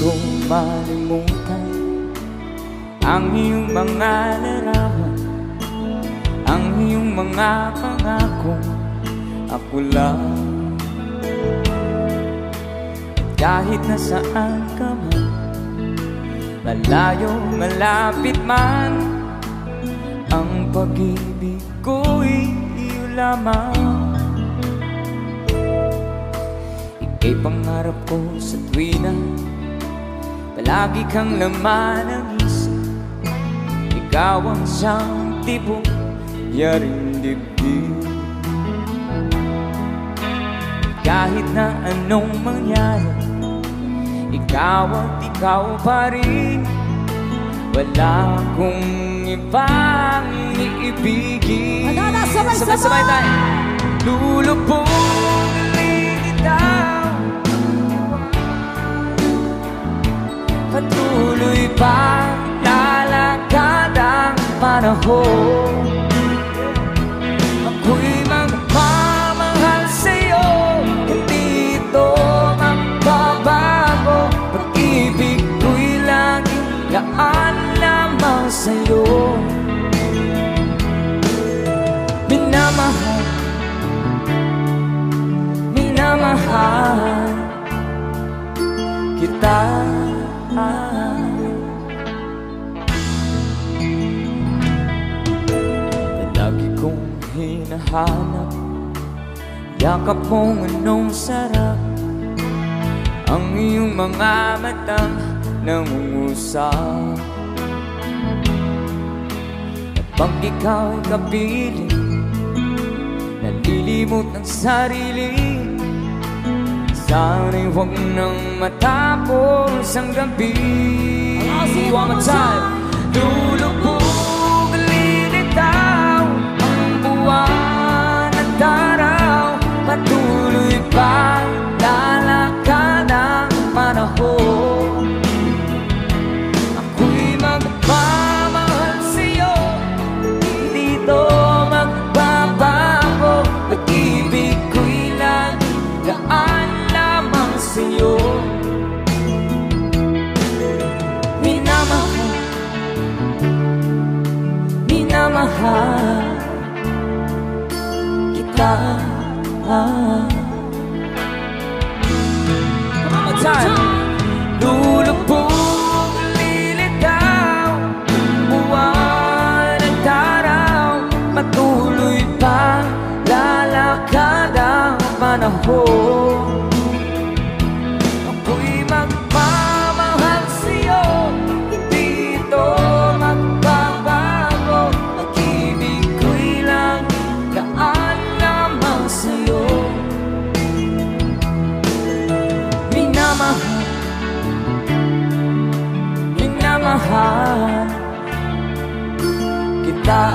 ko malimutan ang iyong mga larawan, ang iyong mga pangako. Ako lang, kahit nasaan ka man, malayo, malapit man, ang pag-ibig ko'y iyo lamang. Ika'y pangarap ko sa tuwina, palagi kang laman ng isip. Ikaw ang siyang tibok, yaring dibdib. Kahit na anong mangyari, ikaw at ikaw pa rin. Wala akong ibang iibigin. Sabay-sabay tayo. Lulubog lilitaw, patuloy pa lalakad ang panahon. Ako'y magmamahal sa'yo, hindi ito magbabago. Pag-ibig ko'y laging gaan lamang sa'yo. Minamahal, minamahal kita. Lagi kong hinahanap yakap mong anong sarap, ang iyong mga matang nangungusap. Kapag ikaw'y kapiling, nalilimot ang sarili. Sana'y huwag nang matapos ang gabi. One more time. Lulubog, lilitaw ang buwan at araw, patuloy pa lalakad ang panahon. Ako'y magmamahal sa'yo, hindi ito magbabago. Pag-ibig ko'y laging gaan lamang sa'yo. Minamahal, minamahal kita. One more time. Lulubog, lilitaw, buwan at araw, patuloy pa lalakad ang panahon. Ako'y magmamahal sa'yo, hindi ito magbabago. Pag-ibig ko'y laging gaan lamang sa'yo. Minamahal, minamahal kita.